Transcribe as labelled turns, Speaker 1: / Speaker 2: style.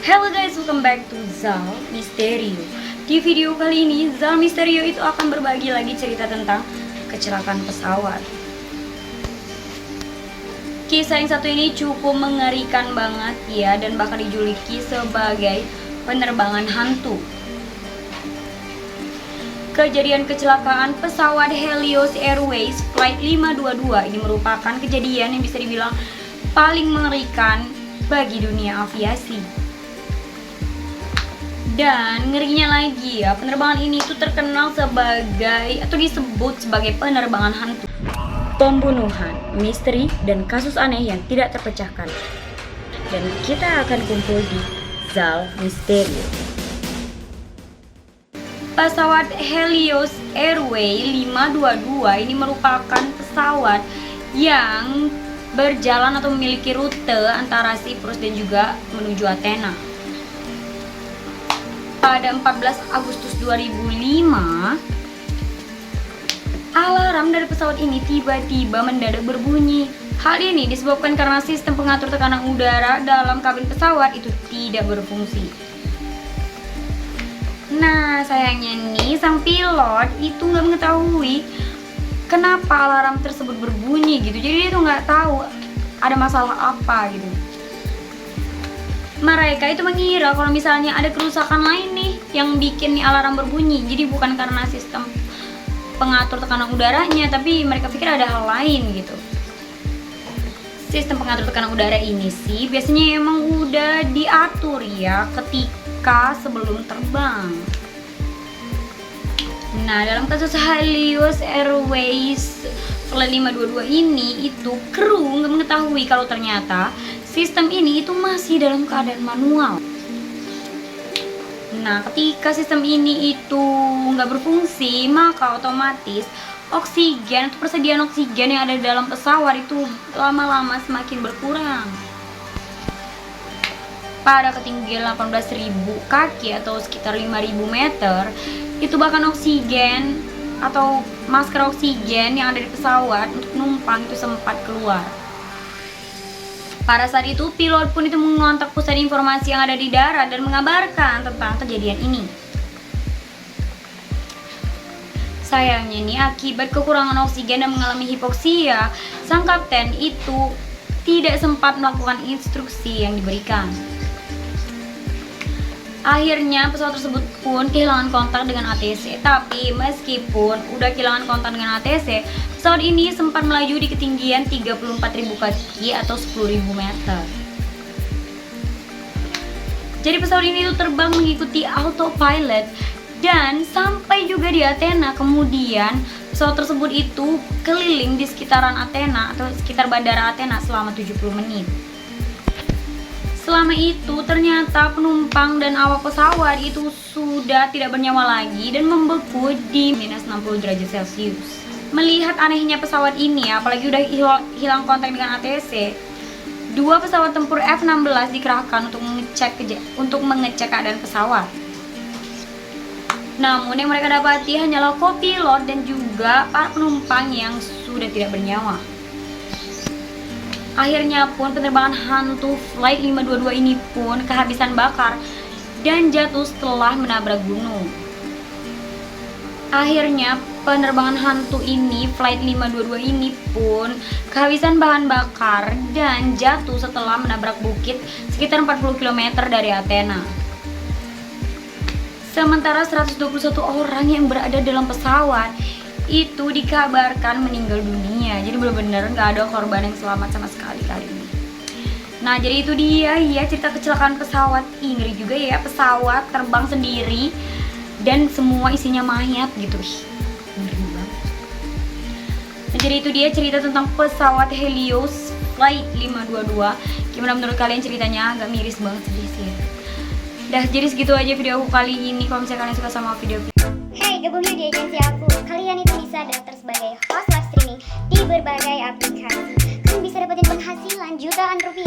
Speaker 1: Hello guys, welcome back to Zal Misterio. Di video kali ini, Zal Misterio itu akan berbagi lagi cerita tentang kecelakaan pesawat. Kisah yang satu ini cukup mengerikan banget ya, dan bakal dijuluki sebagai penerbangan hantu. Kejadian kecelakaan pesawat Helios Airways Flight 522 ini merupakan kejadian yang bisa dibilang paling mengerikan bagi dunia aviasi. Dan ngerinya lagi ya, penerbangan ini tuh terkenal sebagai atau disebut sebagai penerbangan hantu. Pembunuhan, misteri, dan kasus aneh yang tidak terpecahkan. Dan kita akan kumpul di Zal Misterio. Pesawat Helios Airways 522 ini merupakan pesawat yang berjalan atau memiliki rute antara Siprus dan juga menuju Athena. Pada 14 Agustus 2005, alarm dari pesawat ini tiba-tiba mendadak berbunyi. Hal ini disebabkan karena sistem pengatur tekanan udara dalam kabin pesawat itu tidak berfungsi. Nah, sayangnya nih sang pilot itu nggak mengetahui kenapa alarm tersebut berbunyi gitu. Jadi dia tuh nggak tahu ada masalah apa gitu. Mereka itu mengira kalau misalnya ada kerusakan lain nih yang bikin nih alarm berbunyi. Jadi bukan karena sistem pengatur tekanan udaranya, tapi mereka pikir ada hal lain gitu. Sistem pengatur tekanan udara ini sih biasanya emang udah diatur ya ketika sebelum terbang. Nah, dalam kasus Helios Airways Flight 522 ini itu kru nggak mengetahui kalau ternyata sistem ini itu masih dalam keadaan manual. Nah, ketika sistem ini itu nggak berfungsi, maka otomatis oksigen atau persediaan oksigen yang ada di dalam pesawat itu lama-lama semakin berkurang. Pada ketinggian 18.000 kaki atau sekitar 5.000 meter, itu bahkan oksigen atau masker oksigen yang ada di pesawat untuk penumpang itu sempat keluar. Pada saat itu, pilot pun itu mengontak pusat informasi yang ada di darat dan mengabarkan tentang kejadian ini. Sayangnya nih, akibat kekurangan oksigen dan mengalami hipoksia, sang kapten itu tidak sempat melakukan instruksi yang diberikan. Akhirnya pesawat tersebut pun kehilangan kontak dengan ATC. Tapi meskipun udah kehilangan kontak dengan ATC, pesawat ini sempat melaju di ketinggian 34.000 kaki atau 10.000 meter. Jadi pesawat ini tuh terbang mengikuti autopilot dan sampai juga di Athena. Kemudian pesawat tersebut itu keliling di sekitaran Athena atau sekitar bandara Athena selama 70 menit. Selama itu ternyata penumpang dan awak pesawat itu sudah tidak bernyawa lagi dan membeku di minus 60 derajat Celcius. Melihat anehnya pesawat ini, apalagi udah hilang kontak dengan ATC, dua pesawat tempur F-16 dikerahkan untuk mengecek keadaan pesawat. Namun yang mereka dapati hanyalah kopilot dan juga para penumpang yang sudah tidak bernyawa. Akhirnya pun penerbangan hantu Flight 522 ini pun kehabisan bakar dan jatuh setelah menabrak gunung. Akhirnya penerbangan hantu ini, Flight 522 ini pun kehabisan bahan bakar dan jatuh setelah menabrak bukit sekitar 40 km dari Athena. Sementara 121 orang yang berada dalam pesawat itu dikabarkan meninggal dunia. Jadi benar-benar nggak ada korban yang selamat sama sekali kali ini. Nah, jadi itu dia ya cerita kecelakaan pesawat. Ngeri juga ya, pesawat terbang sendiri dan semua isinya mayat gitu. Ngeri banget. Nah, jadi itu dia cerita tentang pesawat Helios Flight 522. Gimana menurut kalian ceritanya? Agak miris banget sih ya. Dah, jadi segitu aja video aku kali ini. Kalau misalnya kalian suka sama video
Speaker 2: Hai, gabung yuk di agensi aku. Kalian itu bisa daftar sebagai host live streaming di berbagai aplikasi. Kalian bisa dapetin penghasilan jutaan rupiah.